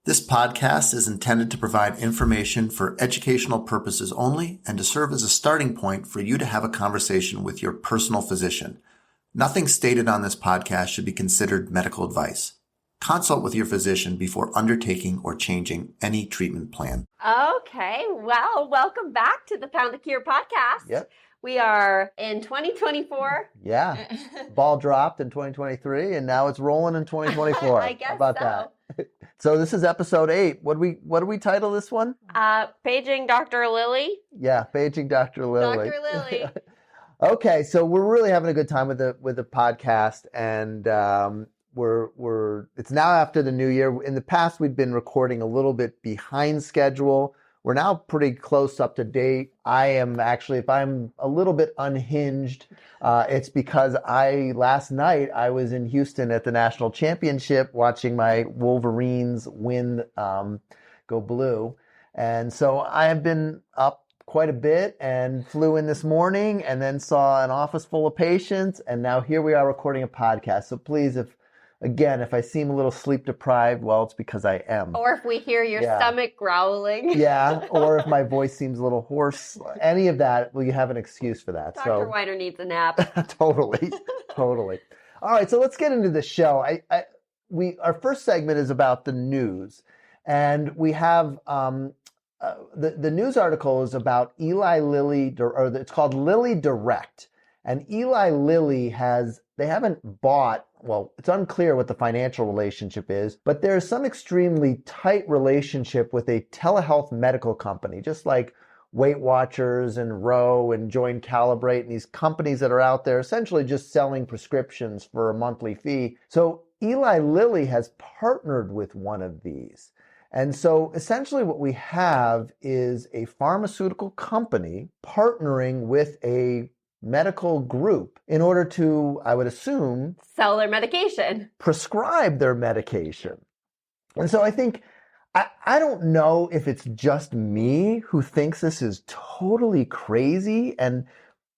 This podcast is intended to provide information for educational purposes only and to serve as a starting point for you to have a conversation with your personal physician. Nothing stated on this podcast should be considered medical advice. Consult with your physician before undertaking or changing any treatment plan. Okay, well, welcome back to the Pound the Cure podcast. Yep. We are in 2024. Yeah. Ball dropped in 2023 and now it's rolling in 2024. I guess How about so. that? So this is episode 8. What do we title this one? Paging Dr. Lilly. Yeah, Paging Dr. Lilly. Dr. Lilly. Okay, so we're really having a good time with the podcast, and it's now after the new year. In the past, we'd been recording a little bit behind schedule. We're now pretty close up to date. I am actually, if I'm a little bit unhinged, it's because last night I was in Houston at the national championship watching my Wolverines win, go blue. And so I have been up quite a bit and flew in this morning and then saw an office full of patients. And now here we are recording a podcast. So please, if I seem a little sleep deprived, well, it's because I am. Or if we hear your stomach growling. Yeah, or if my voice seems a little hoarse, any of that, well, you have an excuse for that. Dr. Weiner needs a nap. Totally. All right, so let's get into the show. Our first segment is about the news, and we have the news article is about Eli Lilly, or it's called Lilly Direct, and Eli Lilly they haven't bought. Well, it's unclear what the financial relationship is, but there's some extremely tight relationship with a telehealth medical company, just like Weight Watchers and Roe and Join Calibrate and these companies that are out there essentially just selling prescriptions for a monthly fee. So Eli Lilly has partnered with one of these. And so essentially what we have is a pharmaceutical company partnering with a medical group in order to, I would assume, sell their medication, prescribe their medication. And so I think, I don't know if it's just me who thinks this is totally crazy and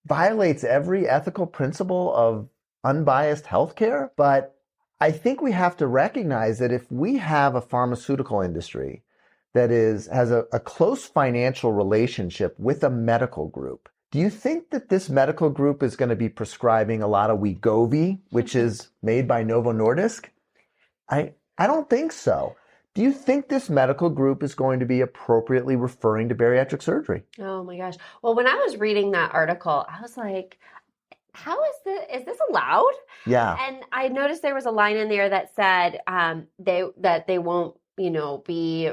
violates every ethical principle of unbiased healthcare, but I think we have to recognize that if we have a pharmaceutical industry that has a close financial relationship with a medical group, do you think that this medical group is going to be prescribing a lot of Wegovy, which is made by Novo Nordisk? I don't think so. Do you think this medical group is going to be appropriately referring to bariatric surgery? Oh my gosh. Well, when I was reading that article, I was like, is this allowed? Yeah. And I noticed there was a line in there that said they won't, be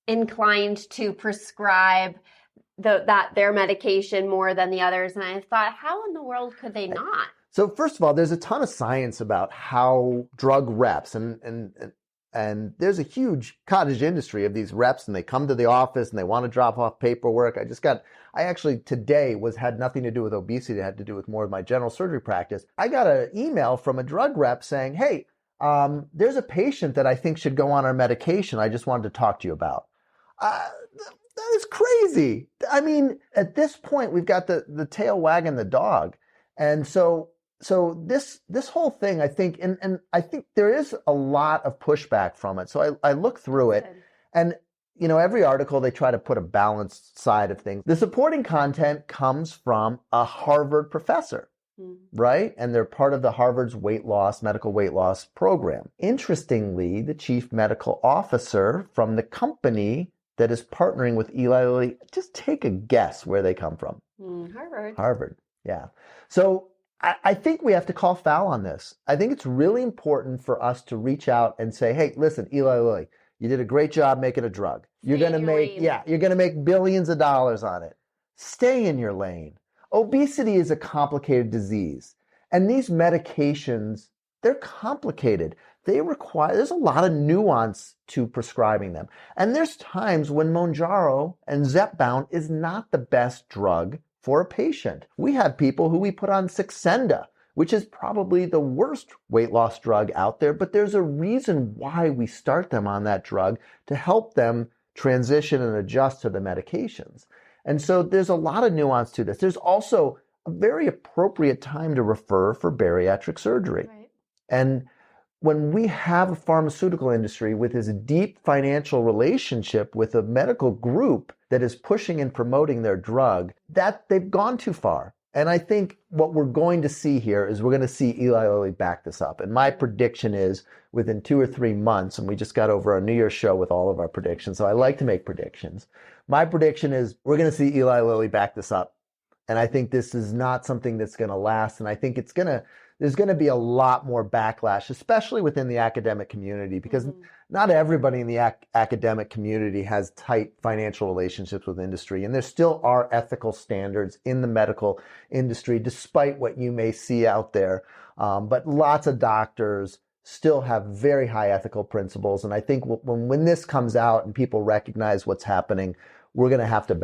inclined to prescribe their medication more than the others. And I thought, how in the world could they not? So first of all, there's a ton of science about how drug reps and there's a huge cottage industry of these reps, and they come to the office and they want to drop off paperwork. I actually today had nothing to do with obesity. It had to do with more of my general surgery practice. I got an email from a drug rep saying, hey, there's a patient that I think should go on our medication. I just wanted to talk to you about. That is crazy. I mean, at this point, we've got the tail wagging the dog. And so this whole thing, I think, and I think there is a lot of pushback from it. So I look through it, and every article, they try to put a balanced side of things. The supporting content comes from a Harvard professor, right? And they're part of the Harvard's medical weight loss program. Interestingly, the chief medical officer from the company that is partnering with Eli Lilly, just take a guess where they come from. Harvard, yeah. So I think we have to call foul on this. I think it's really important for us to reach out and say, hey, listen, Eli Lilly, you did a great job making a drug. You're going to make billions of dollars on it. Stay in your lane. Obesity is a complicated disease. And these medications, they're complicated. There's a lot of nuance to prescribing them. And there's times when Mounjaro and Zepbound is not the best drug for a patient. We have people who we put on Saxenda, which is probably the worst weight loss drug out there, but there's a reason why we start them on that drug to help them transition and adjust to the medications. And so there's a lot of nuance to this. There's also a very appropriate time to refer for bariatric surgery. Right. And when we have a pharmaceutical industry with this deep financial relationship with a medical group that is pushing and promoting their drug, that they've gone too far. And I think what we're going to see here is we're going to see Eli Lilly back this up. And my prediction is within 2 or 3 months, and we just got over our New Year's show with all of our predictions, so I like to make predictions. My prediction is we're going to see Eli Lilly back this up. And I think this is not something that's going to last. And I think there's going to be a lot more backlash, especially within the academic community, because not everybody in the academic community has tight financial relationships with industry. And there still are ethical standards in the medical industry, despite what you may see out there. But lots of doctors still have very high ethical principles. And I think when this comes out and people recognize what's happening, we're going to have to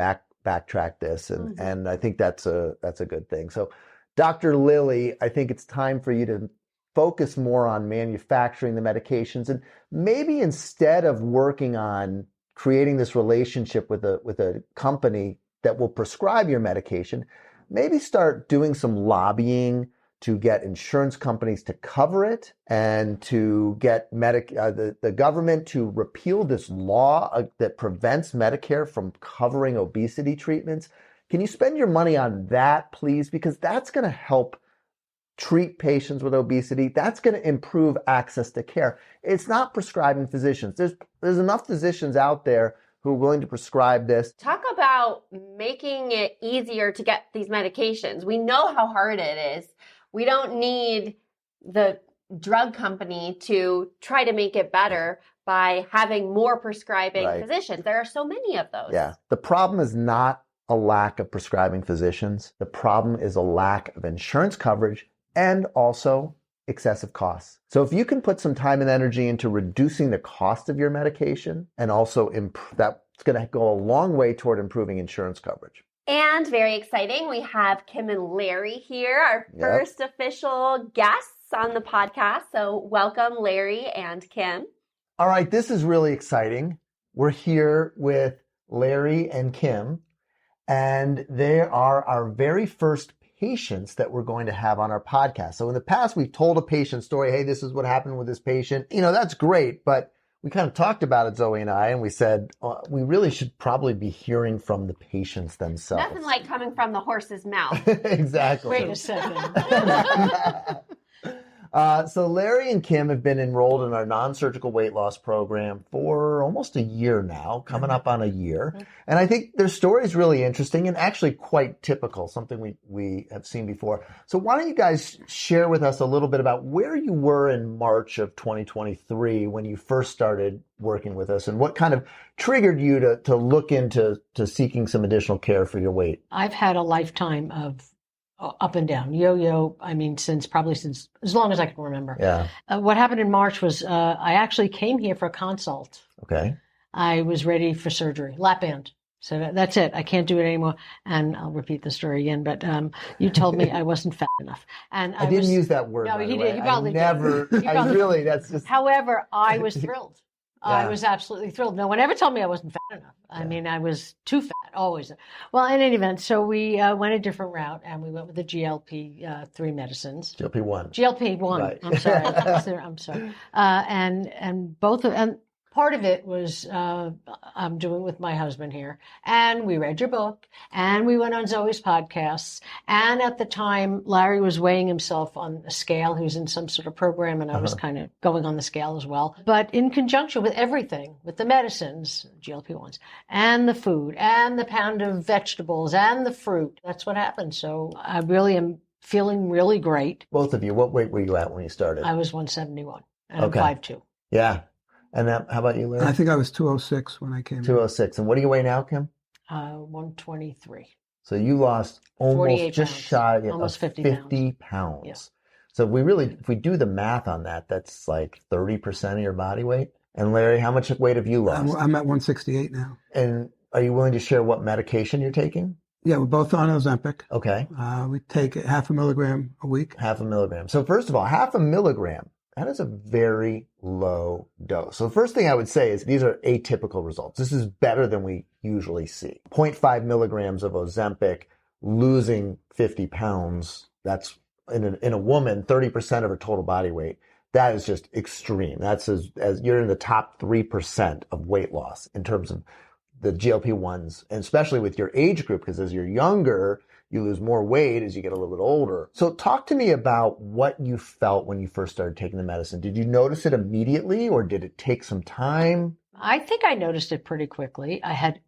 backtrack this. And I think that's a good thing. So Dr. Lilly, I think it's time for you to focus more on manufacturing the medications, and maybe instead of working on creating this relationship with a company that will prescribe your medication, maybe start doing some lobbying to get insurance companies to cover it and to get the government to repeal this law that prevents Medicare from covering obesity treatments. Can you spend your money on that, please? Because that's going to help treat patients with obesity. That's going to improve access to care. It's not prescribing physicians. There's enough physicians out there who are willing to prescribe this. Talk about making it easier to get these medications. We know how hard it is. We don't need the drug company to try to make it better by having more prescribing physicians. There are so many of those. Yeah. The problem is not a lack of prescribing physicians. The problem is a lack of insurance coverage and also excessive costs. So if you can put some time and energy into reducing the cost of your medication, and also that's going to go a long way toward improving insurance coverage. And very exciting, we have Kim and Larry here, our first official guests on the podcast. So welcome, Larry and Kim. All right, this is really exciting. We're here with Larry and Kim, and they are our very first patients that we're going to have on our podcast. So in the past, we've told a patient story. Hey, this is what happened with this patient. That's great, but we kind of talked about it, Zoe and I, and we said, we really should probably be hearing from the patients themselves. Nothing like coming from the horse's mouth. Exactly. Wait a second. So Larry and Kim have been enrolled in our non-surgical weight loss program for almost a year now, coming up on a year. And I think their story is really interesting and actually quite typical, something we have seen before. So why don't you guys share with us a little bit about where you were in March of 2023 when you first started working with us, and what kind of triggered you to look into seeking some additional care for your weight? I've had a lifetime of up and down, yo-yo. Since as long as I can remember. Yeah. What happened in March was I actually came here for a consult. Okay. I was ready for surgery, lap band. So that's it. I can't do it anymore. And I'll repeat the story again. But you told me I wasn't fat enough, and I didn't use that word. No, by he the did. way. He probably did. I really. That's just. However, I was thrilled. Yeah. I was absolutely thrilled. No one ever told me I wasn't fat enough. I was too fat, always. Well, in any event, so we went a different route, and we went with the GLP-3 medicines. GLP-1. GLP-1. Right. I'm sorry. I'm sorry. And both and part of it was I'm doing with my husband here, and we read your book, and we went on Zoe's podcasts, and at the time Larry was weighing himself on a scale. He was in some sort of program, and I was kind of going on the scale as well. But in conjunction with everything, with the medicines, GLP-1s, and the food, and the pound of vegetables, and the fruit, that's what happened. So I really am feeling really great. Both of you, what weight were you at when you started? I was 171, and Okay. I'm 5'2". Yeah. And how about you, Larry? I think I was 206 when I came. 206. And what do you weigh now, Kim? 123. So you lost almost 48 just pounds. shy of Almost 50 pounds. Yeah. So if we do the math on that, that's like 30% of your body weight. And Larry, how much weight have you lost? I'm at 168 now. And are you willing to share what medication you're taking? Yeah, we're both on Ozempic. Okay. We take 0.5 milligram a week. 0.5 milligram. So first of all, 0.5 milligram, that is a very low dose. So the first thing I would say is these are atypical results. This is better than we usually see. 0.5 milligrams of Ozempic, losing 50 pounds, that's in a woman, 30% of her total body weight. That is just extreme. That's as you're in the top 3% of weight loss in terms of the GLP-1s, and especially with your age group, because as you're younger, you lose more weight as you get a little bit older. So talk to me about what you felt when you first started taking the medicine. Did you notice it immediately, or did it take some time? I think I noticed it pretty quickly. I had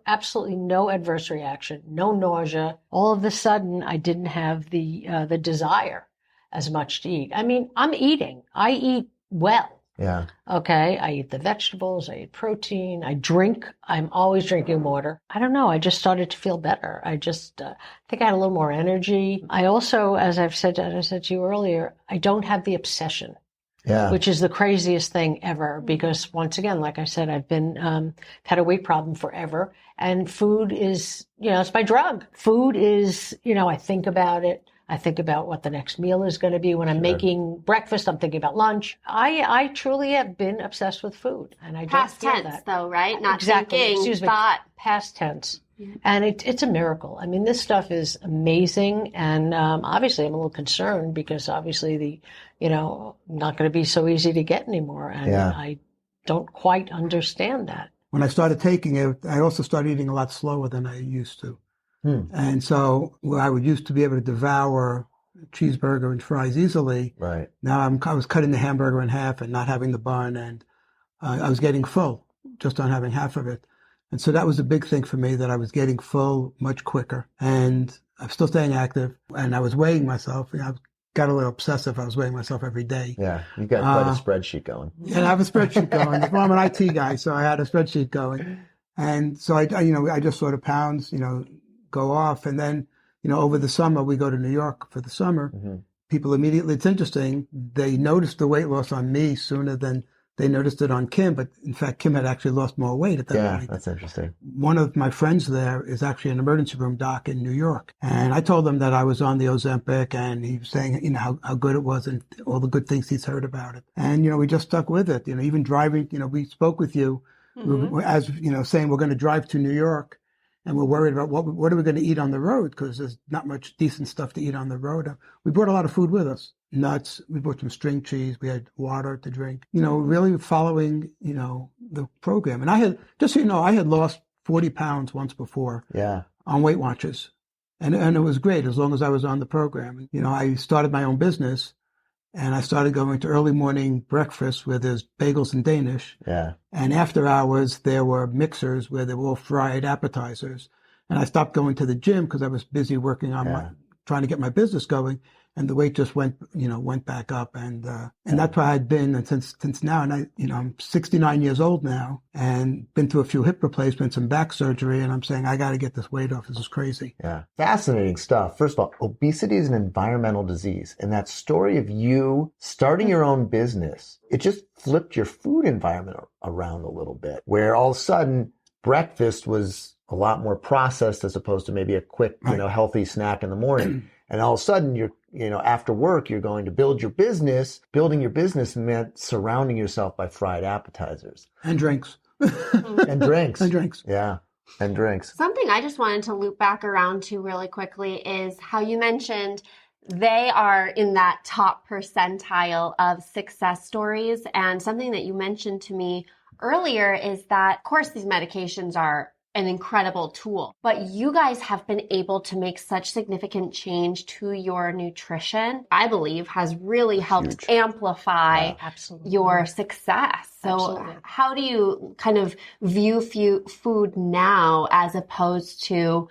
absolutely no adverse reaction, no nausea. All of a sudden, I didn't have the desire as much to eat. I mean, I'm eating. I eat well. Yeah. Okay. I eat the vegetables. I eat protein. I drink. I'm always drinking water. I don't know. I just started to feel better. I just think I had a little more energy. I also, as I said to you earlier, I don't have the obsession. Yeah. Which is the craziest thing ever, because once again, like I said, I've been had a weight problem forever, and food is, it's my drug. Food is, I think about it. I think about what the next meal is going to be. When I'm making breakfast, I'm thinking about lunch. I truly have been obsessed with food, and I Past don't feel tense, that. though, right? Not Exactly. thinking, Excuse me. thought. Past tense. And it's a miracle. I mean, this stuff is amazing. And obviously, I'm a little concerned because obviously not going to be so easy to get anymore. And I don't quite understand that. When I started taking it, I also started eating a lot slower than I used to. And so where I would used to be able to devour a cheeseburger and fries easily. Right. Now I was cutting the hamburger in half and not having the bun, and I was getting full just on having half of it. And so that was a big thing for me, that I was getting full much quicker. And I'm still staying active. And I was weighing myself. I got a little obsessive. I was weighing myself every day. Yeah, you got quite a spreadsheet going. And I have a spreadsheet going. Well, I'm an IT guy, so I had a spreadsheet going. And so I just saw the pounds, go off. And then, over the summer, we go to New York for the summer. Mm-hmm. People immediately, it's interesting, they noticed the weight loss on me sooner than they noticed it on Kim, but in fact, Kim had actually lost more weight at that point. Yeah, that's interesting. One of my friends there is actually an emergency room doc in New York. And I told him that I was on the Ozempic, and he was saying, how good it was and all the good things he's heard about it. And, we just stuck with it. Even driving, we spoke with you, as, saying we're going to drive to New York, and we're worried about what are we going to eat on the road, because there's not much decent stuff to eat on the road. We brought a lot of food with us. Nuts, we bought some string cheese, we had water to drink, really following, the program. And I had, just so you know, I had lost 40 pounds once before on Weight Watchers. And it was great as long as I was on the program. I started my own business, and I started going to early morning breakfast where there's bagels and Danish. Yeah. And after hours, there were mixers where they were all fried appetizers. And I stopped going to the gym because I was busy working on trying to get my business going. And the weight just went back up, and that's where I'd been, and since now, and I'm 69 years old now, and been through a few hip replacements and back surgery, and I'm saying I got to get this weight off. This is crazy. Yeah, fascinating stuff. First of all, obesity is an environmental disease, and that story of you starting your own business, it just flipped your food environment around a little bit, where all of a sudden breakfast was a lot more processed as opposed to maybe a quick, healthy snack in the morning. And all of a sudden you're, after work, you're going to build your business. Building your business meant surrounding yourself by fried appetizers. And drinks. And drinks. And drinks. Yeah. And drinks. Something I just wanted to loop back around to really quickly is how you mentioned they are in that top percentile of success stories. And something that you mentioned to me earlier is that, of course, these medications are an incredible tool, but you guys have been able to make such significant change to your nutrition, I believe has really helped amplify your success. So how do you kind of view food now as opposed to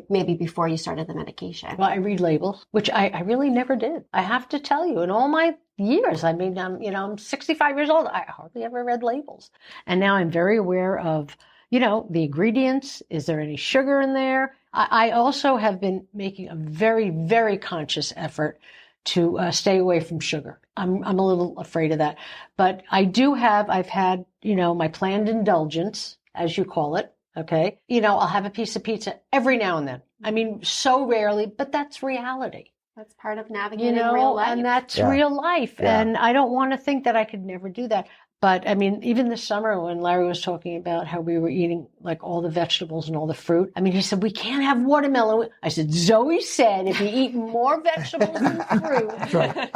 maybe before you started the medication? Well, I read labels, which I really never did. I have to tell you, in all my years, I mean, I'm 65 years old. I hardly ever read labels. And now I'm very aware of the ingredients. Is there any sugar in there? I also have been making a very, very conscious effort to stay away from sugar. I'm a little afraid of that. But I've had, my planned indulgence, as you call it. Okay. I'll have a piece of pizza every now and then. I mean, so rarely, but that's reality. That's part of navigating real life. And that's real life. Yeah. And I don't want to think that I could never do that. But I mean, even this summer when Larry was talking about how we were eating like all the vegetables and all the fruit, I mean, he said, we can't have watermelon. I said, Zoe said, if you eat more vegetables and fruit,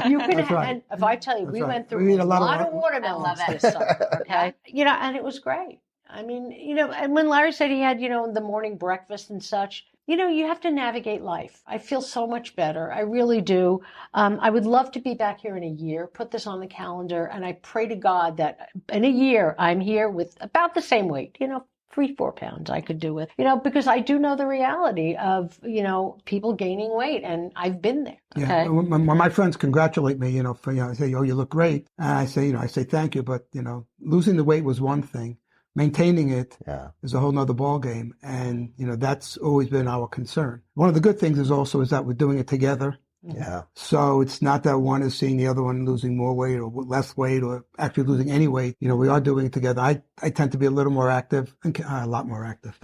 you can have, and if I tell you, we went through a lot of watermelons this summer, okay? You know, and it was great. I mean, you know, and when Larry said he had, you know, the morning breakfast and such, you know, you have to navigate life. I feel so much better. I really do. I would love to be back here in a year, put this on the calendar, and I pray to God that in a year I'm here with about the same weight, you know, 3-4 pounds I could do with, you know, because I do know the reality of, you know, people gaining weight, and I've been there. Okay. Yeah. When my friends congratulate me, you know, for, you know, say, oh, you look great. And I say, you know, I say thank you, but, you know, losing the weight was one thing. Maintaining it is a whole nother ball game. And, you know, that's always been our concern. One of the good things is that we're doing it together. Yeah. So it's not that one is seeing the other one losing more weight or less weight or actually losing any weight. You know, we are doing it together. I tend to be a little more active, a lot more active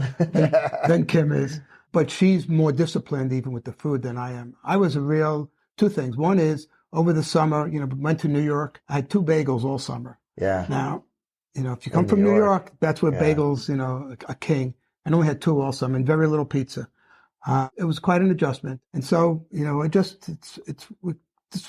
than Kim is. But she's more disciplined even with the food than I am. I was two things. One is over the summer, you know, went to New York. I had 2 bagels all summer. Yeah. Now, you know, if you come from New York, that's where bagels, you know, are king. I only had 2 also, and very little pizza. It was quite an adjustment. And so, you know, just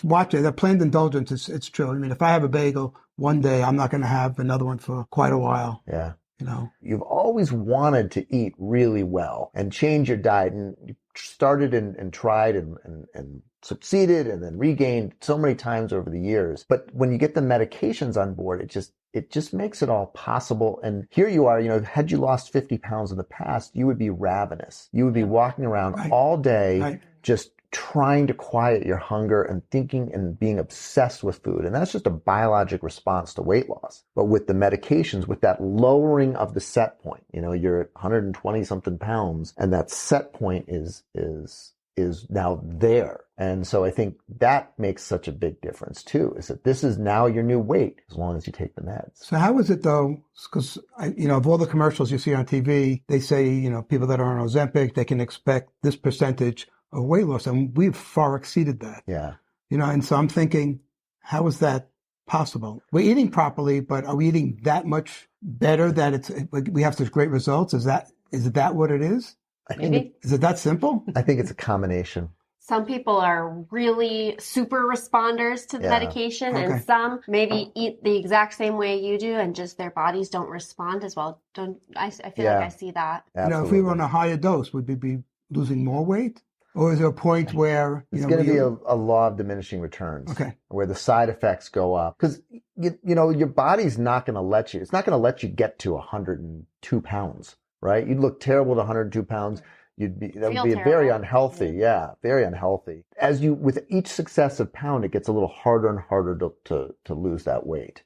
watch it. That planned indulgence, it's true. I mean, if I have a bagel one day, I'm not going to have another one for quite a while. Yeah. You know, you've always wanted to eat really well and change your diet, and you started and tried and succeeded and then regained so many times over the years. But when you get the medications on board, it just makes it all possible. And here you are, you know, had you lost 50 pounds in the past, you would be ravenous. You would be walking around all day, just trying to quiet your hunger and thinking and being obsessed with food. And that's just a biologic response to weight loss. But with the medications, with that lowering of the set point, you know, you're at 120 something pounds and that set point is now there. And so I think that makes such a big difference too, is that this is now your new weight as long as you take the meds. So how is it though? Because, you know, of all the commercials you see on TV, they say, you know, people that are on Ozempic, they can expect this percentage of weight loss. And we've far exceeded that. Yeah. You know, and so I'm thinking, how is that possible? We're eating properly, but are we eating that much better that we have such great results? Is that what it is? Maybe. Is it that simple? I think it's a combination. Some people are really super responders to the medication, and some maybe eat the exact same way you do, and just their bodies don't respond as well. I feel like I see that. Absolutely. You know, if we were on a higher dose, would we be losing more weight? Or is there a point where... It's going to be a law of diminishing returns. Okay. Where the side effects go up. Because, you know, your body's not going to let you... It's not going to let you get to 102 pounds, right? You'd look terrible at 102 pounds. That would be very unhealthy. Yeah, very unhealthy. With each successive pound, it gets a little harder and harder to lose that weight.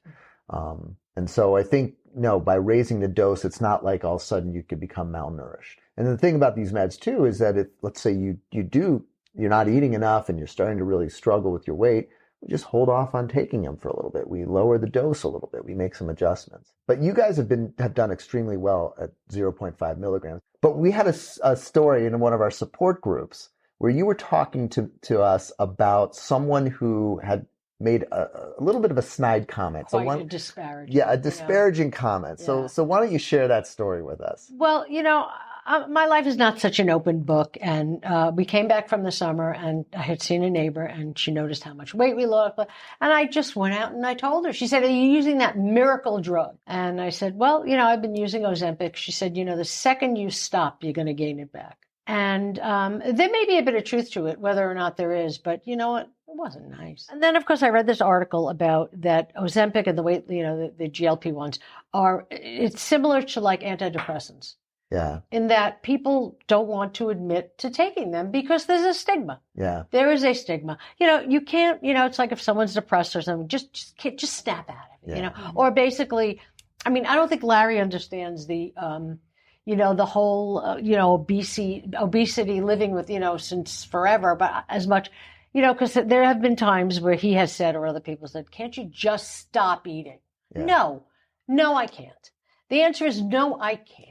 And so I think, no, by raising the dose, it's not like all of a sudden you could become malnourished. And the thing about these meds too is that if, let's say you're not eating enough and you're starting to really struggle with your weight, we just hold off on taking them for a little bit. We lower the dose a little bit. We make some adjustments. But you guys have done extremely well at 0.5 milligrams. But we had a story in one of our support groups where you were talking to us about someone who had made a little bit of a snide comment. Quite a disparaging. Yeah, a disparaging comment. Yeah. So why don't you share that story with us? Well, you know, my life is not such an open book. And we came back from the summer and I had seen a neighbor and she noticed how much weight we lost. And I just went out and I told her, she said, are you using that miracle drug? And I said, well, you know, I've been using Ozempic. She said, you know, the second you stop, you're going to gain it back. And there may be a bit of truth to it, whether or not there is, but you know what? It wasn't nice. And then, of course, I read this article about that Ozempic and the weight, you know, the GLP-1s it's similar to like antidepressants. Yeah. In that people don't want to admit to taking them because there's a stigma. Yeah. There is a stigma. You know, you can't, you know, it's like if someone's depressed or something, just snap at it, you know, or basically, I mean, I don't think Larry understands the, you know, the whole, you know, obesity living with, you know, since forever, but as much, you know, because there have been times where he has said, or other people said, can't you just stop eating? Yeah. No, I can't. The answer is no, I can't.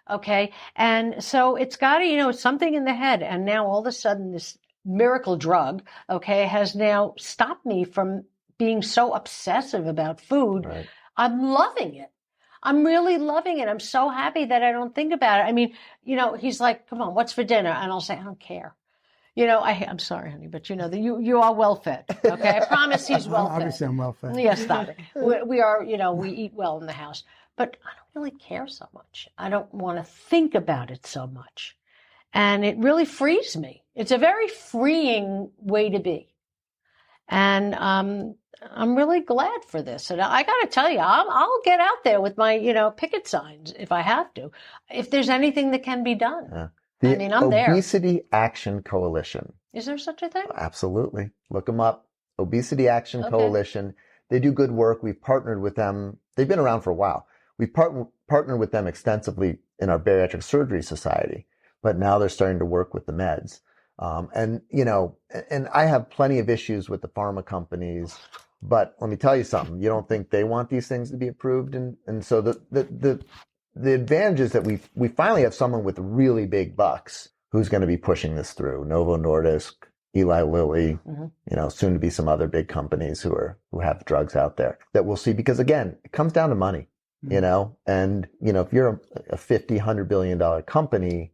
Okay. And so it's got to, you know, it's something in the head. And now all of a sudden this miracle drug, okay, has now stopped me from being so obsessive about food. Right. I'm loving it. I'm really loving it. I'm so happy that I don't think about it. I mean, he's like, come on, what's for dinner? And I'll say, I don't care. I'm sorry, honey, but you are well fed. Okay. I promise he's well fed. Obviously, I'm well fed. Yeah, stop it. We are, we eat well in the house, but I don't really care so much. I don't want to think about it so much. And it really frees me. It's a very freeing way to be. And I'm really glad for this. And I got to tell you, I'll get out there with my, picket signs if I have to, if there's anything that can be done. Yeah. I'm there. Obesity Action Coalition. Is there such a thing? Absolutely. Look them up. Obesity Action Coalition. They do good work. We've partnered with them. They've been around for a while. We've partnered with them extensively in our Bariatric Surgery Society, but now they're starting to work with the meds. And I have plenty of issues with the pharma companies, but let me tell you something. You don't think they want these things to be approved? And so the advantage is that we finally have someone with really big bucks who's going to be pushing this through. Novo Nordisk, Eli Lilly, soon to be some other big companies who have drugs out there that we'll see, because again, it comes down to money, and if you're a $50, $100 billion company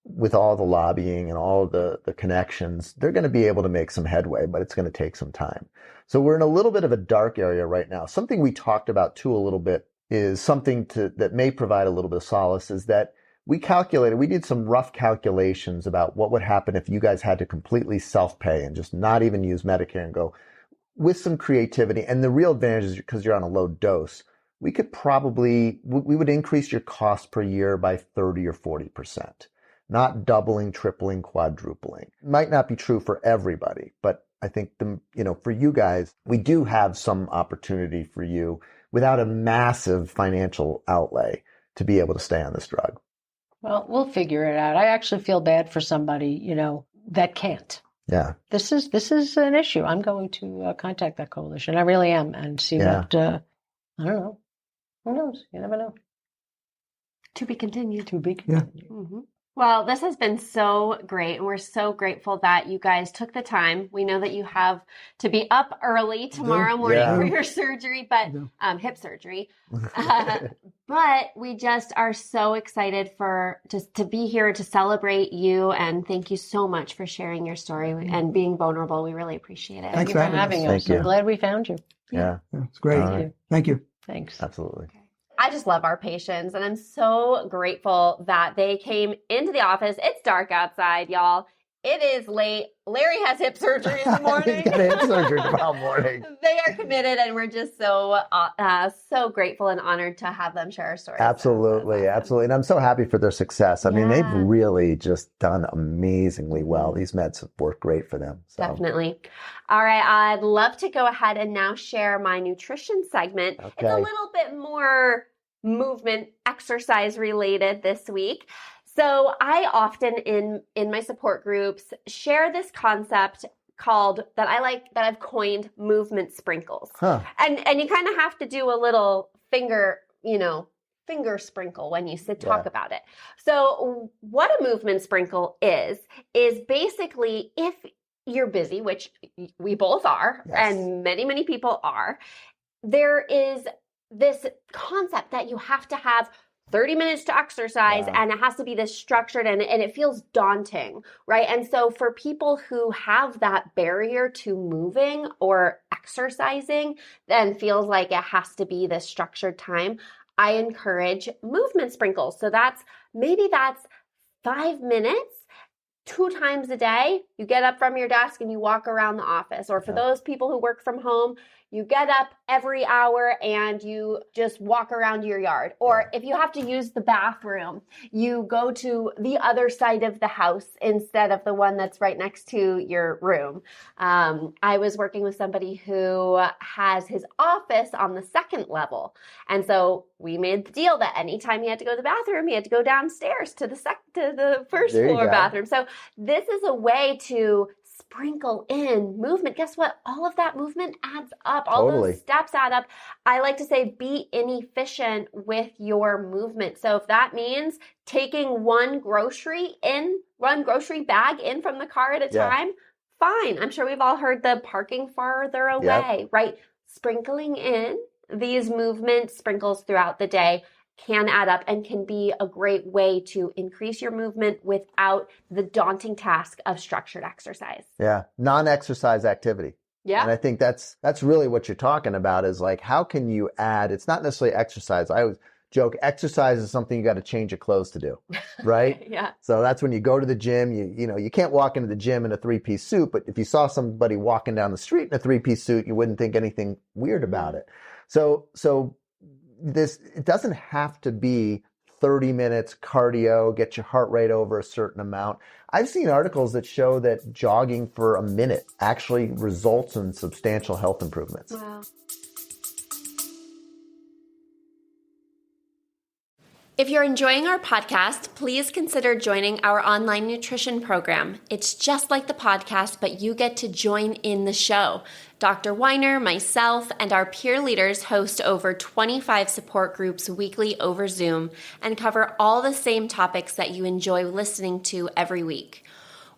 with all the lobbying and all the connections, they're going to be able to make some headway, but it's going to take some time. So we're in a little bit of a dark area right now. Something we talked about too a little bit is something that may provide a little bit of solace, is that we did some rough calculations about what would happen if you guys had to completely self-pay and just not even use Medicare and go with some creativity. And the real advantage is because you're on a low dose, we would increase your cost per year by 30 or 40%, not doubling, tripling, quadrupling. It might not be true for everybody, but I think for you guys, we do have some opportunity for you without a massive financial outlay to be able to stay on this drug. Well, we'll figure it out. I actually feel bad for somebody, that can't. Yeah. This is an issue. I'm going to contact that coalition. I really am, and see what, I don't know. Who knows? You never know. To be continued. To be continued. Yeah. Mm-hmm. Well, this has been so great, and we're so grateful that you guys took the time. We know that you have to be up early tomorrow morning for your surgery, but hip surgery. But we just are so excited to be here to celebrate you, and thank you so much for sharing your story and being vulnerable. We really appreciate it. Thanks for having us. I'm glad we found you. Yeah. It's great. Thank you. Thanks. Absolutely. I just love our patients, and I'm so grateful that they came into the office. It's dark outside, y'all. It is late. Larry has hip surgery in the morning. He's got hip surgery tomorrow morning. They are committed, and we're just so grateful and honored to have them share our stories. Absolutely, absolutely. And I'm so happy for their success. I mean, they've really just done amazingly well. These meds have worked great for them. So. Definitely. All right, I'd love to go ahead and now share my nutrition segment. Okay. It's a little bit more movement exercise related this week. So I often in my support groups share this concept that I've coined movement sprinkles. And you kind of have to do a little finger sprinkle when you talk about it. So what a movement sprinkle is basically, if you're busy, which we both are, and many, many people are, there is this concept that you have to have 30 minutes to exercise, and it has to be this structured, and it feels daunting, right? And so for people who have that barrier to moving or exercising, then feels like it has to be this structured time, I encourage movement sprinkles. So that's 5 minutes, 2 times a day. You get up from your desk and you walk around the office. Or for those people who work from home, you get up every hour and you just walk around your yard. Or if you have to use the bathroom, you go to the other side of the house instead of the one that's right next to your room. I was working with somebody who has his office on the 2nd level. And so we made the deal that anytime he had to go to the bathroom, he had to go downstairs to the first floor bathroom. So this is a way to sprinkle in movement. Guess what? All of that movement adds up. All those steps add up. I like to say be inefficient with your movement. So if that means taking one grocery bag in from the car at a time, fine. I'm sure we've all heard the parking farther away, right? Sprinkling in these movement sprinkles throughout the day can add up and can be a great way to increase your movement without the daunting task of structured exercise. Yeah, non-exercise activity. Yeah. And I think that's really what you're talking about is like, how can you add, it's not necessarily exercise. I always joke, exercise is something you got to change your clothes to do, right? Yeah. So that's when you go to the gym, you can't walk into the gym in a 3-piece suit, but if you saw somebody walking down the street in a 3-piece suit, you wouldn't think anything weird about it. So it doesn't have to be 30 minutes cardio, get your heart rate over a certain amount. I've seen articles that show that jogging for a minute actually results in substantial health improvements. Wow. If you're enjoying our podcast, please consider joining our online nutrition program. It's just like the podcast, but you get to join in the show. Dr. Weiner, myself, and our peer leaders host over 25 support groups weekly over Zoom and cover all the same topics that you enjoy listening to every week.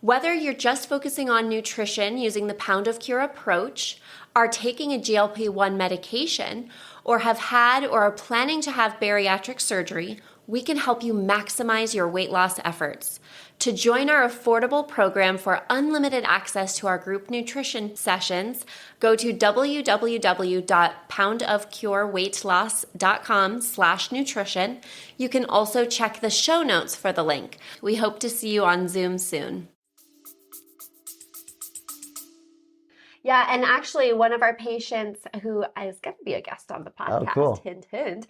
Whether you're just focusing on nutrition using the Pound of Cure approach, are taking a GLP-1 medication, or have had or are planning to have bariatric surgery, we can help you maximize your weight loss efforts. To join our affordable program for unlimited access to our group nutrition sessions, go to www.poundofcureweightloss.com/nutrition. You can also check the show notes for the link. We hope to see you on Zoom soon. Yeah, and actually one of our patients who is going to be a guest on the podcast, cool. hint, hint,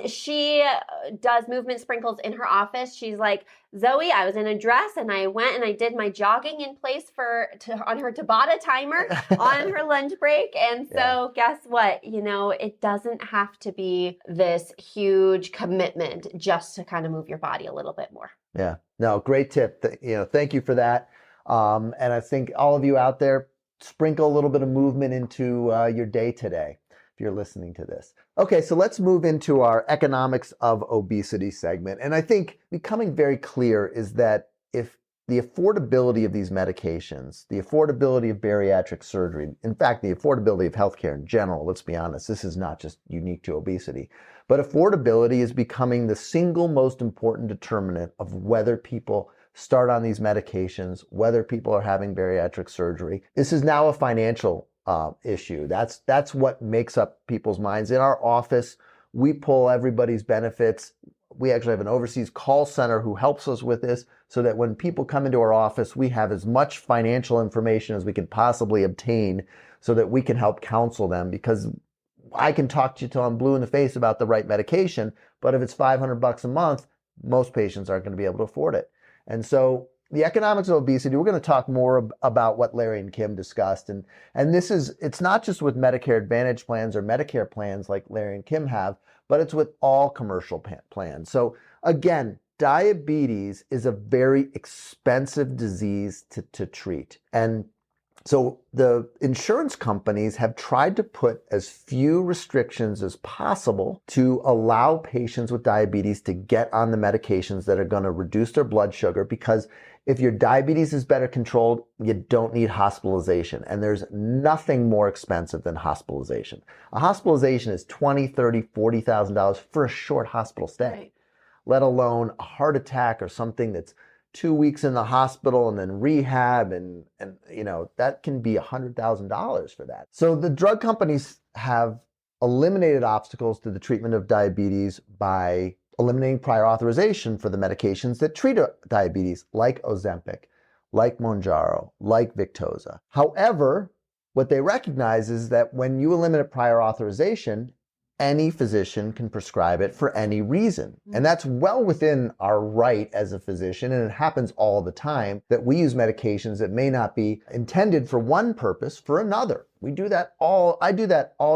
she does movement sprinkles in her office. She's like, Zoe, I was in a dress and I went and I did my jogging in place on her Tabata timer on her lunch break. And so guess what? It doesn't have to be this huge commitment just to kind of move your body a little bit more. Yeah, no, great tip. Thank you for that. And I think all of you out there, sprinkle a little bit of movement into your day today, if you're listening to this. Okay, so let's move into our economics of obesity segment. And I think becoming very clear is that if the affordability of these medications, the affordability of bariatric surgery, in fact, the affordability of healthcare in general, let's be honest, this is not just unique to obesity, but affordability is becoming the single most important determinant of whether people start on these medications, whether people are having bariatric surgery. This is now a financial issue. That's what makes up people's minds. In our office, we pull everybody's benefits. We actually have an overseas call center who helps us with this so that when people come into our office, we have as much financial information as we can possibly obtain so that we can help counsel them, because I can talk to you till I'm blue in the face about the right medication, but if it's $500 a month, most patients aren't going to be able to afford it. And so the economics of obesity, we're going to talk more about what Larry and Kim discussed. And it's not just with Medicare Advantage plans or Medicare plans like Larry and Kim have, but it's with all commercial plans. So again, diabetes is a very expensive disease to treat. And so the insurance companies have tried to put as few restrictions as possible to allow patients with diabetes to get on the medications that are going to reduce their blood sugar, because if your diabetes is better controlled, you don't need hospitalization. And there's nothing more expensive than hospitalization. A hospitalization is $20,000, $30,000, $40,000 for a short hospital stay, right, let alone a heart attack or something that's 2 weeks in the hospital and then rehab, and that can be $100,000 for that. So the drug companies have eliminated obstacles to the treatment of diabetes by eliminating prior authorization for the medications that treat diabetes, like Ozempic, like Mounjaro, like Victoza. However, what they recognize is that when you eliminate prior authorization, any physician can prescribe it for any reason. And that's well within our right as a physician, and it happens all the time that we use medications that may not be intended for one purpose for another. I do that all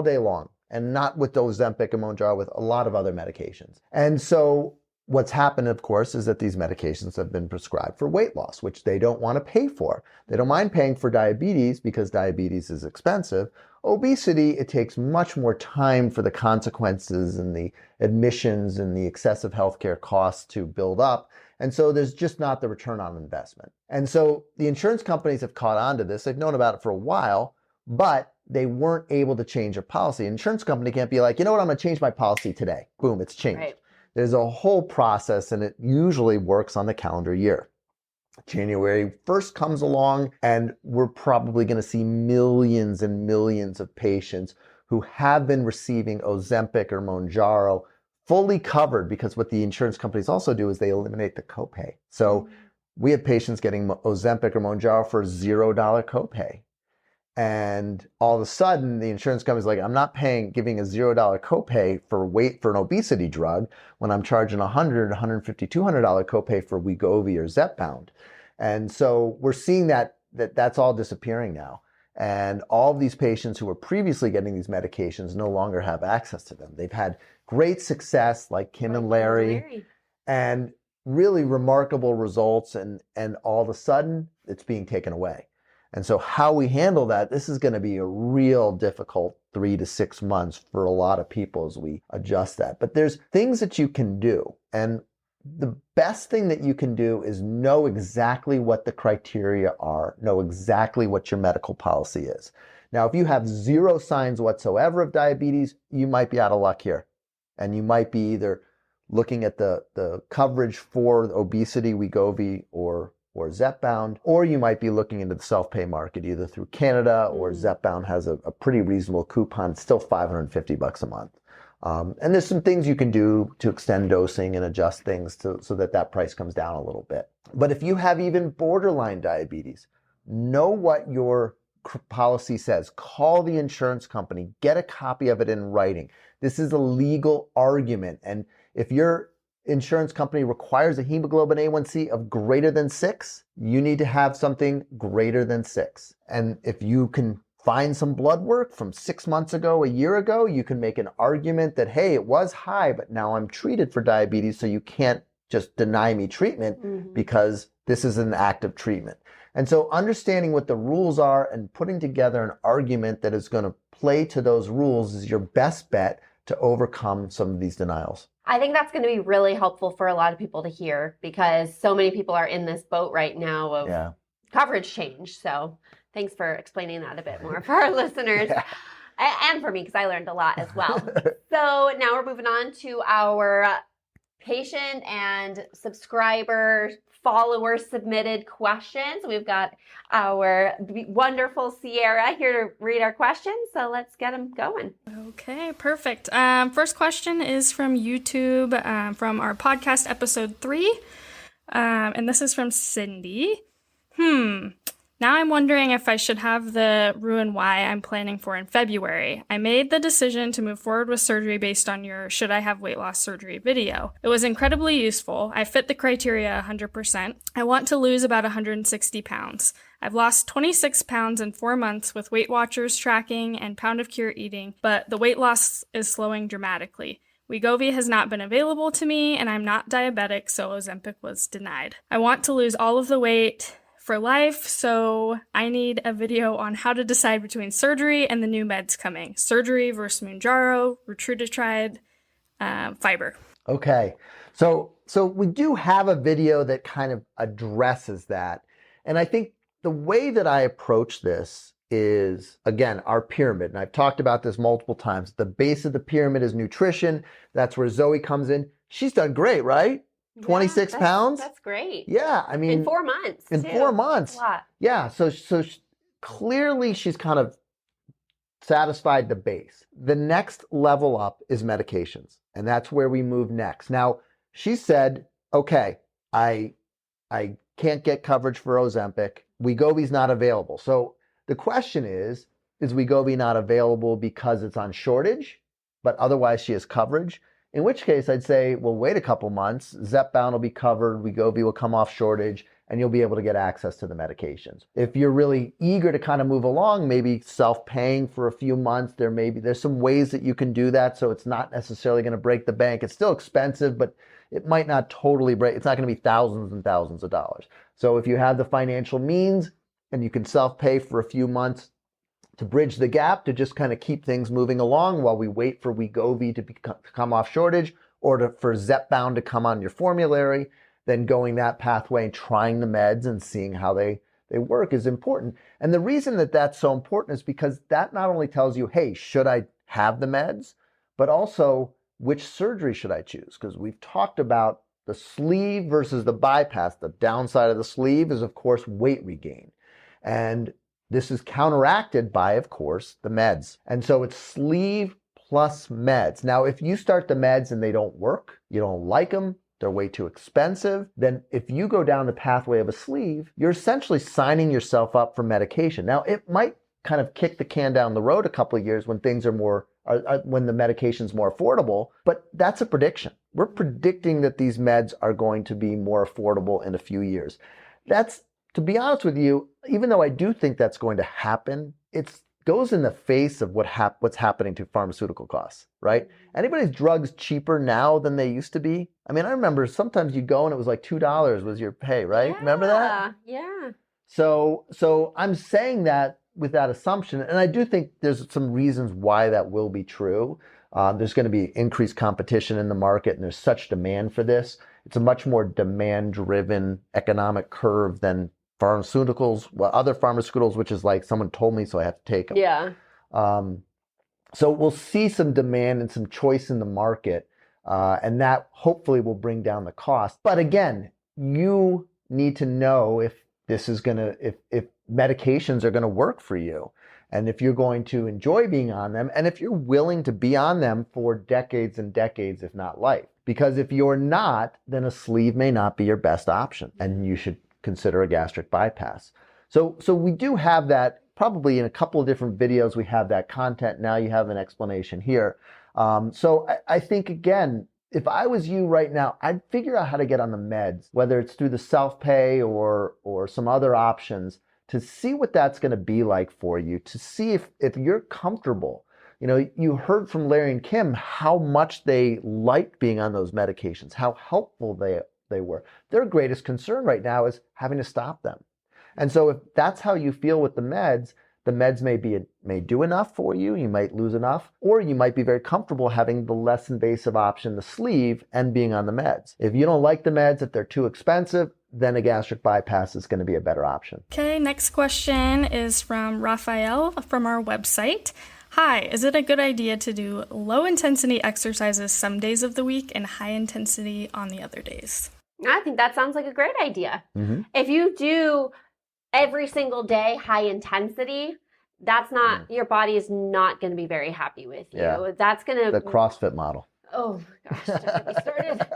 day long, and not with Ozempic and Mounjaro, with a lot of other medications. And so what's happened, of course, is that these medications have been prescribed for weight loss, which they don't want to pay for. They don't mind paying for diabetes because diabetes is expensive. Obesity, it takes much more time for the consequences and the admissions and the excessive healthcare costs to build up. And so there's just not the return on investment. And so the insurance companies have caught on to this. They've known about it for a while, but they weren't able to change their policy. Insurance company can't be like, you know what, I'm going to change my policy today. Boom, it's changed. Right. There's a whole process, and it usually works on the calendar year. January 1st comes along, and we're probably going to see millions and millions of patients who have been receiving Ozempic or Mounjaro fully covered, because what the insurance companies also do is they eliminate the copay. So we have patients getting Ozempic or Mounjaro for $0 copay. And all of a sudden, the insurance company's like, I'm not giving a $0 copay for an obesity drug when I'm charging $100, $150, $200 copay for Wegovy or Zepbound. And so we're seeing that's all disappearing now. And all of these patients who were previously getting these medications no longer have access to them. They've had great success, like Kim and Larry, and really remarkable results. And all of a sudden, it's being taken away. And so how we handle that, this is going to be a real difficult 3 to 6 months for a lot of people as we adjust that. But there's things that you can do. And the best thing that you can do is know exactly what the criteria are, know exactly what your medical policy is. Now, if you have 0 signs whatsoever of diabetes, you might be out of luck here. And you might be either looking at the coverage for obesity, Wegovy, or Zepbound, or you might be looking into the self-pay market, either through Canada or Zepbound has a pretty reasonable coupon, still $550 a month. And there's some things you can do to extend dosing and adjust things so that price comes down a little bit. But if you have even borderline diabetes, know what your policy says. Call the insurance company, get a copy of it in writing. This is a legal argument. And if your insurance company requires a hemoglobin A1C of greater than 6, you need to have something greater than 6. And if you can find some blood work from 6 months ago, a year ago, you can make an argument that, hey, it was high, but now I'm treated for diabetes, so you can't just deny me treatment because this is an active treatment. And so understanding what the rules are and putting together an argument that is going to play to those rules is your best bet to overcome some of these denials. I think that's going to be really helpful for a lot of people to hear, because so many people are in this boat right now of coverage change. So thanks for explaining that a bit more for our listeners and for me, because I learned a lot as well. So now we're moving on to our patient and subscriber follower submitted questions. We've got our wonderful Sierra here to read our questions. So let's get them going. Okay, perfect. First question is from YouTube, from our podcast episode 3. And this is from Cindy. Now I'm wondering if I should have the Roux-en-Y I'm planning for in February. I made the decision to move forward with surgery based on your Should I Have Weight Loss Surgery video. It was incredibly useful. I fit the criteria 100%. I want to lose about 160 pounds. I've lost 26 pounds in 4 months with Weight Watchers tracking and Pound of Cure eating, but the weight loss is slowing dramatically. Wegovy has not been available to me, and I'm not diabetic, so Ozempic was denied. I want to lose all of the weight for life, so I need a video on how to decide between surgery and the new meds coming. Surgery versus Mounjaro, retatrutide, fiber. Okay, so we do have a video that kind of addresses that. And I think the way that I approach this is, again, our pyramid. And I've talked about this multiple times. The base of the pyramid is nutrition. That's where Zoe comes in. She's done great, right? 26 pounds? That's great. Yeah, I mean, in 4 months. In 4 months. That's a lot. Yeah, so clearly she's kind of satisfied the base. The next level up is medications, and that's where we move next. Now, she said, okay, I can't get coverage for Ozempic. Wegovy's not available. So the question is Wegovy not available because it's on shortage, but otherwise she has coverage? In which case I'd say, well, wait a couple months. Zepbound will be covered. Wegovy will come off shortage, and you'll be able to get access to the medications. If you're really eager to kind of move along, maybe self-paying for a few months, there's some ways that you can do that. So it's not necessarily going to break the bank. It's still expensive, but it might not totally break. It's not going to be thousands and thousands of dollars. So if you have the financial means and you can self-pay for a few months to bridge the gap, to just kind of keep things moving along while we wait for Wegovy to come off shortage, or for Zepbound to come on your formulary, then going that pathway and trying the meds and seeing how they they work is important. And the reason that that's so important is because that not only tells you, hey, should I have the meds, but also which surgery should I choose? Because we've talked about the sleeve versus the bypass. The downside of the sleeve is, of course, weight regain. And this is counteracted by, of course, the meds. And so it's sleeve plus meds. Now, if you start the meds and they don't work, you don't like them, they're way too expensive, then if you go down the pathway of a sleeve, you're essentially signing yourself up for medication. Now, it might kind of kick the can down the road a couple of years when things are more, when the medication's more affordable, but that's a prediction. We're predicting that these meds are going to be more affordable in a few years. That's, to be honest with you, even though I do think that's going to happen, it goes in the face of what's happening to pharmaceutical costs, right? Anybody's drugs cheaper now than they used to be? I mean, I remember sometimes you go and it was like $2 was your pay, right? Yeah, remember that? Yeah. So I'm saying that with that assumption, and I do think there's some reasons why that will be true. There's going to be increased competition in the market, and there's such demand for this. It's a much more demand-driven economic curve than pharmaceuticals, well, other pharmaceuticals, which is like someone told me, so I have to take them. Yeah. So we'll see some demand and some choice in the market, and that hopefully will bring down the cost. But again, you need to know if this is if medications are going to work for you, and if you're going to enjoy being on them, and if you're willing to be on them for decades and decades, if not life. Because if you're not, then a sleeve may not be your best option, and you should consider a gastric bypass. So we do have that probably in a couple of different videos. We have that content. Now you have an explanation here. So I think, again, if I was you right now, I'd figure out how to get on the meds, whether it's through the self-pay or some other options, to see what that's going to be like for you, to see if you're comfortable. You know, you heard from Larry and Kim how much they liked being on those medications, how helpful they were. Their greatest concern right now is having to stop them. And so if that's how you feel with the meds may do enough for you, you might lose enough, or you might be very comfortable having the less invasive option, the sleeve, and being on the meds. If you don't like the meds, if they're too expensive, then a gastric bypass is going to be a better option. Okay, next question is from Raphael from our website. Hi, is it a good idea to do low-intensity exercises some days of the week and high-intensity on the other days? I think that sounds like a great idea. Mm-hmm. If you do every single day high intensity, that's not, your body is not going to be very happy with you. Yeah. That's going to... The CrossFit model. Oh my gosh, don't get me started.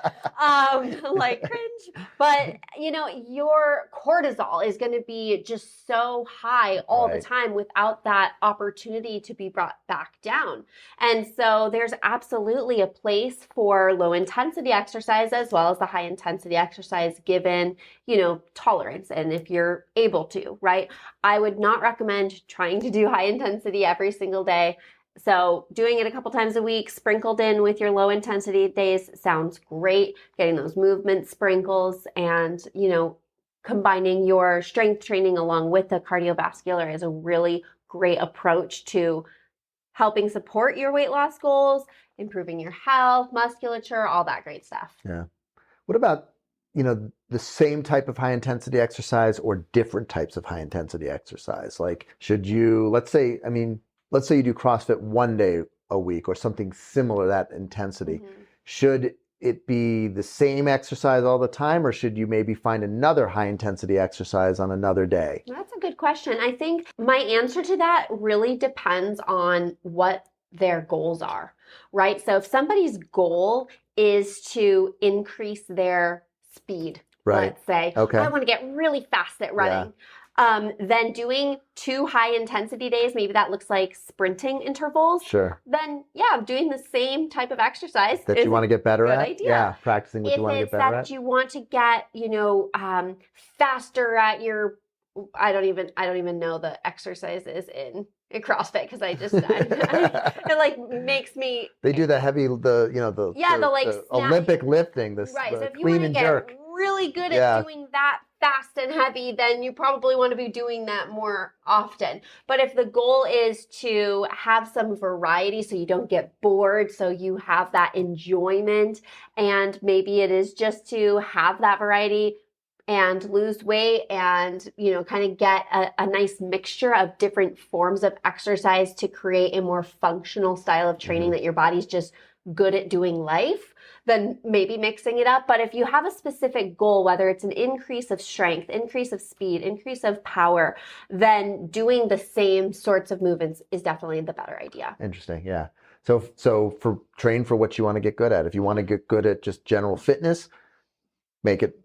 Like cringe. But, you know, your cortisol is going to be just so high all the time without that opportunity to be brought back down. And so there's absolutely a place for low intensity exercise as well as the high intensity exercise given, you know, tolerance. And if you're able to, right? I would not recommend trying to do high intensity every single day. So doing it a couple times a week, sprinkled in with your low intensity days sounds great. Getting those movement sprinkles and, you know, combining your strength training along with the cardiovascular is a really great approach to helping support your weight loss goals, improving your health, musculature, all that great stuff. Yeah. What about, you know, the same type of high intensity exercise or different types of high intensity exercise? Like, should you, let's say you do CrossFit one day a week or something similar to that intensity. Mm-hmm. Should it be the same exercise all the time, or should you maybe find another high intensity exercise on another day? That's a good question. I think my answer to that really depends on what their goals are, right? So if somebody's goal is to increase their speed, let's say, okay. I want to get really fast at running. Yeah. Then doing 2 high intensity days, maybe that looks like sprinting intervals. Sure. Then, yeah, doing the same type of exercise that you want to get better at. Idea. Yeah, practicing what you want to get better at. If it's that you want to get, you know, faster at your, I don't even know the exercises in CrossFit because it like makes me. They do the heavy, the Olympic lifting, the right. So if you clean and jerk. Really good at doing that fast and heavy, then you probably want to be doing that more often. But if the goal is to have some variety so you don't get bored, so you have that enjoyment, and maybe it is just to have that variety and lose weight and, kind of get a nice mixture of different forms of exercise to create a more functional style of training that your body's just good at doing life, then maybe mixing it up. But if you have a specific goal, whether it's an increase of strength, increase of speed, increase of power, then doing the same sorts of movements is definitely the better idea. Interesting. Yeah. So train for what you want to get good at. If you want to get good at just general fitness, make it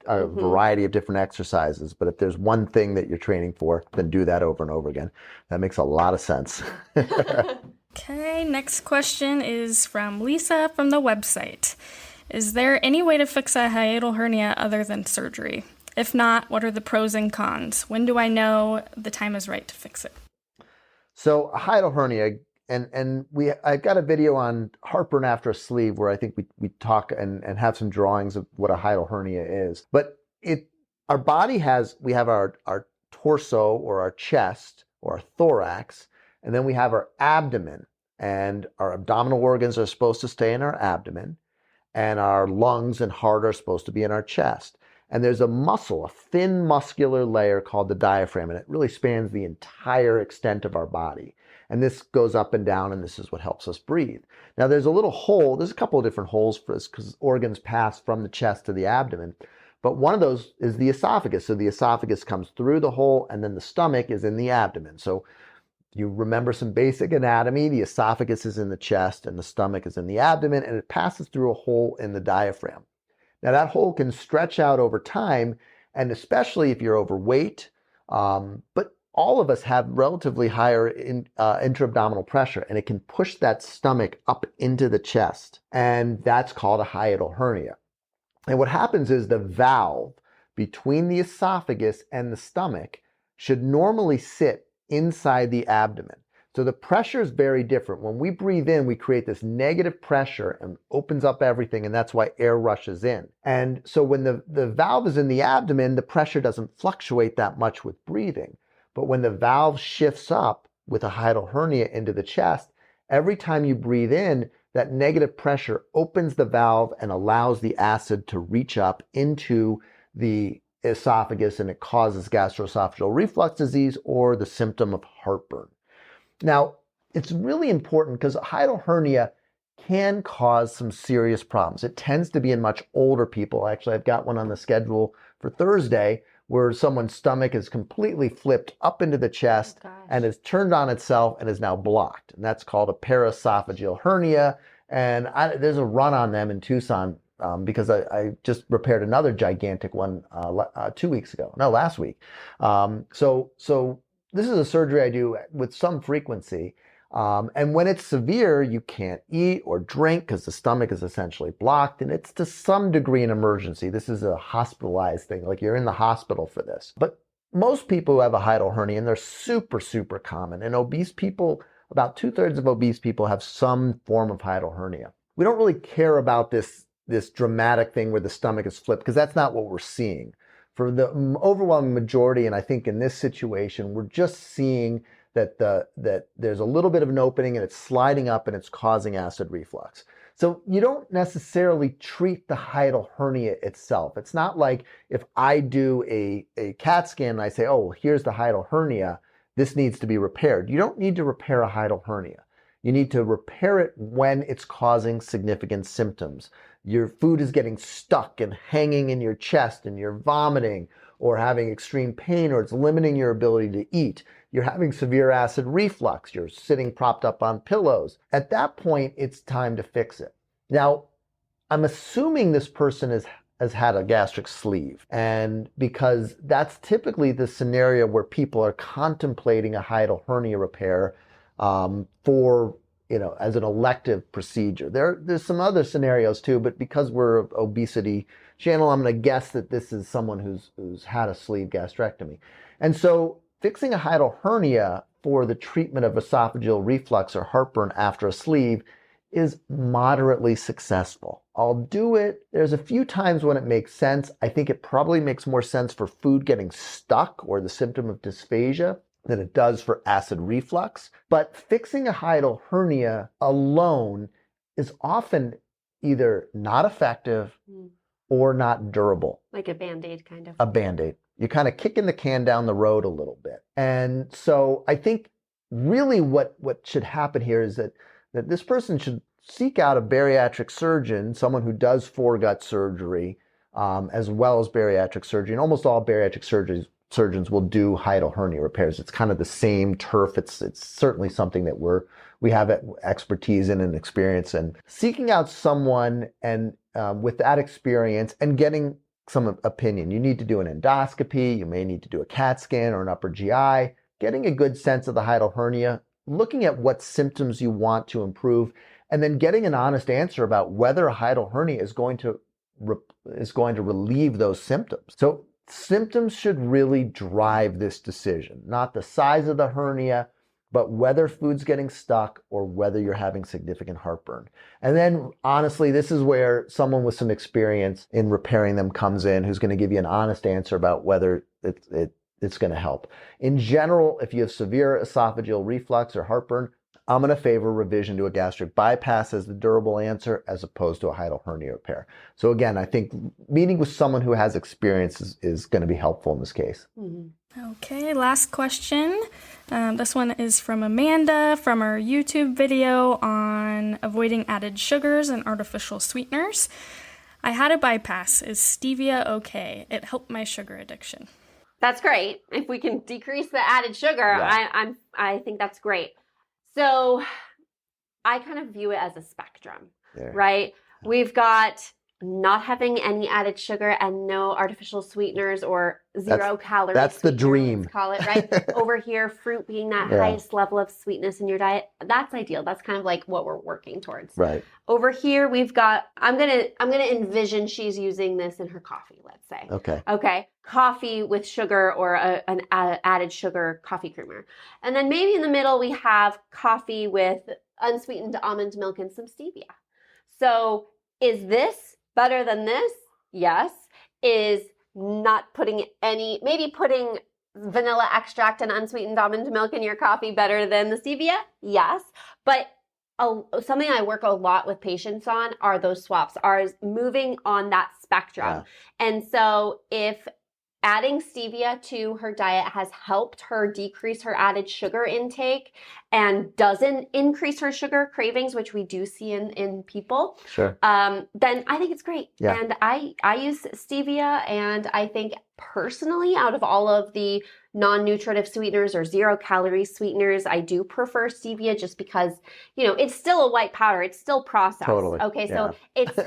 a variety of different exercises. But if there's one thing that you're training for, then do that over and over again. That makes a lot of sense. Okay, next question is from Lisa from the website. Is there any way to fix a hiatal hernia other than surgery? If not, what are the pros and cons? When do I know the time is right to fix it? So a hiatal hernia, and I've got a video on heartburn after a sleeve where I think we talk and have some drawings of what a hiatal hernia is. But our body we have our torso or our chest or our thorax, and then we have our abdomen, and our abdominal organs are supposed to stay in our abdomen, and our lungs and heart are supposed to be in our chest. And there's a muscle, a thin muscular layer called the diaphragm, and it really spans the entire extent of our body. And this goes up and down, and this is what helps us breathe. Now there's a little hole, there's a couple of different holes for this because organs pass from the chest to the abdomen. But one of those is the esophagus. So the esophagus comes through the hole, and then the stomach is in the abdomen. So you remember some basic anatomy. The esophagus is in the chest and the stomach is in the abdomen, and it passes through a hole in the diaphragm. Now that hole can stretch out over time, and especially if you're overweight, but all of us have relatively higher intra-abdominal pressure, and it can push that stomach up into the chest, and that's called a hiatal hernia. And what happens is the valve between the esophagus and the stomach should normally sit inside the abdomen. So the pressure is very different. When we breathe in, we create this negative pressure and opens up everything, and that's why air rushes in. And so when the valve is in the abdomen, the pressure doesn't fluctuate that much with breathing. But when the valve shifts up with a hiatal hernia into the chest, every time you breathe in, that negative pressure opens the valve and allows the acid to reach up into the esophagus, and it causes gastroesophageal reflux disease or the symptom of heartburn. Now, it's really important because a hiatal hernia can cause some serious problems. It tends to be in much older people. Actually, I've got one on the schedule for Thursday where someone's stomach is completely flipped up into the chest and is turned on itself and is now blocked. And that's called a paraesophageal hernia. And there's a run on them in Tucson because I just repaired another gigantic one last week. So this is a surgery I do with some frequency. And when it's severe, you can't eat or drink because the stomach is essentially blocked, and it's to some degree an emergency. This is a hospitalized thing, like you're in the hospital for this. But most people who have a hiatal hernia, and they're super, super common, and obese people, about 2/3 of obese people have some form of hiatal hernia. We don't really care about this dramatic thing where the stomach is flipped because that's not what we're seeing. For the overwhelming majority, and I think in this situation, we're just seeing that there's a little bit of an opening and it's sliding up and it's causing acid reflux. So you don't necessarily treat the hiatal hernia itself. It's not like if I do a CAT scan and I say, oh, here's the hiatal hernia, this needs to be repaired. You don't need to repair a hiatal hernia. You need to repair it when it's causing significant symptoms. Your food is getting stuck and hanging in your chest and you're vomiting or having extreme pain, or it's limiting your ability to eat. You're having severe acid reflux. You're sitting propped up on pillows. At that point, it's time to fix it. Now, I'm assuming this person has had a gastric sleeve, and because that's typically the scenario where people are contemplating a hiatal hernia repair for, as an elective procedure. There's some other scenarios too, but because we're an obesity channel, I'm going to guess that this is someone who's had a sleeve gastrectomy. And so fixing a hiatal hernia for the treatment of esophageal reflux or heartburn after a sleeve is moderately successful. I'll do it. There's a few times when it makes sense. I think it probably makes more sense for food getting stuck or the symptom of dysphagia than it does for acid reflux. But fixing a hiatal hernia alone is often either not effective or not durable. Like a Band-Aid kind of. A Band-Aid. You're kind of kicking the can down the road a little bit. And so I think really what should happen here is that this person should seek out a bariatric surgeon, someone who does foregut surgery, as well as bariatric surgery. And almost all bariatric surgeons will do hiatal hernia repairs. It's kind of the same turf. It's certainly something that we have expertise in and experience in. Seeking out someone and with that experience and getting some opinion. You need to do an endoscopy. You may need to do a CAT scan or an upper GI. Getting a good sense of the hiatal hernia, looking at what symptoms you want to improve, and then getting an honest answer about whether a hiatal hernia is going to relieve those symptoms. So symptoms should really drive this decision, not the size of the hernia, but whether food's getting stuck or whether you're having significant heartburn. And then honestly, this is where someone with some experience in repairing them comes in, who's going to give you an honest answer about whether it's going to help. In general, if you have severe esophageal reflux or heartburn, I'm going to favor revision to a gastric bypass as the durable answer as opposed to a hiatal hernia repair. So again, I think meeting with someone who has experience is going to be helpful in this case. Mm-hmm. Okay, last question. This one is from Amanda from our YouTube video on avoiding added sugars and artificial sweeteners. I had a bypass. Is stevia okay? It helped my sugar addiction. That's great. If we can decrease the added sugar, Yeah. I think that's great. So I kind of view it as a spectrum, right? We've got not having any added sugar and no artificial sweeteners or zero calories. That's the dream. Let's call it, right? Over here, fruit being that highest level of sweetness in your diet. That's ideal. That's kind of like what we're working towards. Right. Over here, we've got, I'm gonna envision she's using this in her coffee, let's say. Okay. Coffee with sugar or an added sugar coffee creamer. And then maybe in the middle, we have coffee with unsweetened almond milk and some stevia. So is this better than this? Yes. Is not putting maybe putting vanilla extract and unsweetened almond milk in your coffee better than the stevia? Yes. But something I work a lot with patients on are those swaps, are moving on that spectrum. Yeah. And so if adding stevia to her diet has helped her decrease her added sugar intake and doesn't increase her sugar cravings, which we do see in people, then I think it's great. Yeah. And I use stevia, and I think personally, out of all of the non-nutritive sweeteners or zero-calorie sweeteners, I do prefer stevia just because, it's still a white powder. It's still processed. Totally. Okay, so it's...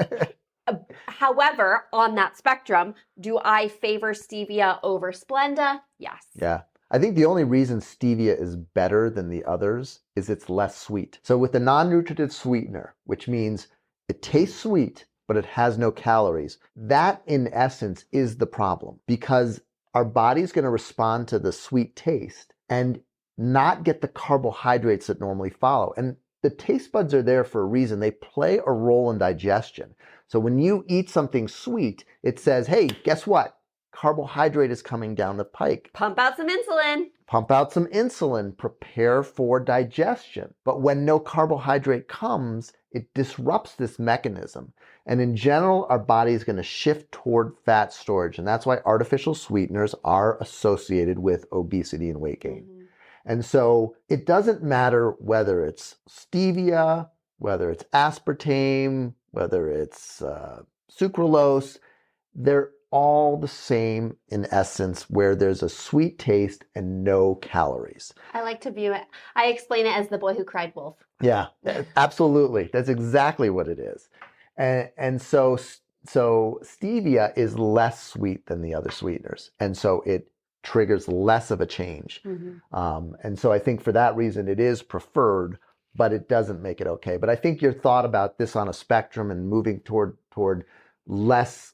However, on that spectrum, do I favor stevia over Splenda? Yes. Yeah. I think the only reason stevia is better than the others is it's less sweet. So with the non-nutritive sweetener, which means it tastes sweet, but it has no calories, that in essence is the problem, because our body's going to respond to the sweet taste and not get the carbohydrates that normally follow. And the taste buds are there for a reason. They play a role in digestion. So when you eat something sweet, it says, hey, guess what? Carbohydrate is coming down the pike. Pump out some insulin. Pump out some insulin. Prepare for digestion. But when no carbohydrate comes, it disrupts this mechanism. And in general, our body is going to shift toward fat storage. And that's why artificial sweeteners are associated with obesity and weight gain. Mm-hmm. And so it doesn't matter whether it's stevia, whether it's aspartame, whether it's sucralose, they're all the same in essence, where there's a sweet taste and no calories. I like to view it. I explain it as the boy who cried wolf. Yeah, absolutely. That's exactly what it is. And so stevia is less sweet than the other sweeteners. And so it triggers less of a change. Mm-hmm. And so I think for that reason, it is preferred, but it doesn't make it okay. But I think your thought about this on a spectrum and moving toward less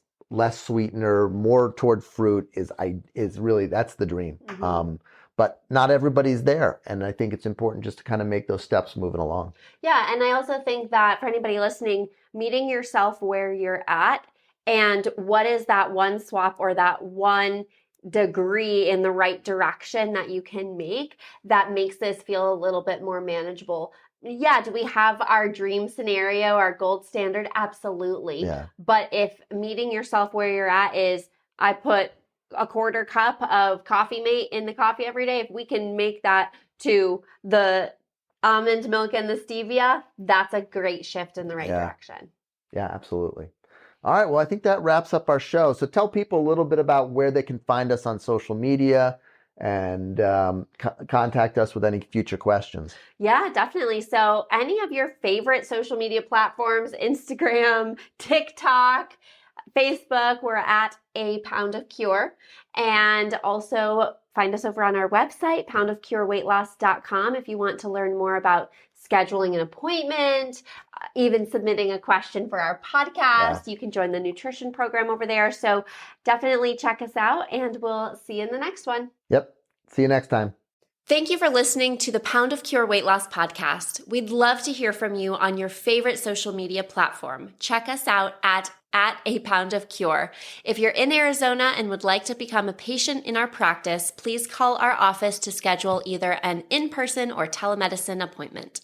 sweetener, more toward fruit is really, that's the dream. Mm-hmm. But not everybody's there. And I think it's important just to kind of make those steps moving along. Yeah. And I also think that for anybody listening, meeting yourself where you're at and what is that one swap or that one degree in the right direction that you can make that makes this feel a little bit more manageable. Yeah, do we have our dream scenario, our gold standard? Absolutely. Yeah. But if meeting yourself where you're at is, I put a quarter cup of Coffee Mate in the coffee every day, if we can make that to the almond milk and the stevia, that's a great shift in the right direction. Yeah, absolutely. All right. Well, I think that wraps up our show. So tell people a little bit about where they can find us on social media and contact us with any future questions. Yeah, definitely. So any of your favorite social media platforms, Instagram, TikTok, Facebook, we're at A Pound of Cure. And also find us over on our website, poundofcureweightloss.com, if you want to learn more about scheduling an appointment, even submitting a question for our podcast. You can join the nutrition program over there. So definitely check us out, and we'll see you in the next one. Yep. See you next time. Thank you for listening to the Pound of Cure Weight Loss podcast. We'd love to hear from you on your favorite social media platform. Check us out at A Pound of Cure. If you're in Arizona and would like to become a patient in our practice, please call our office to schedule either an in-person or telemedicine appointment.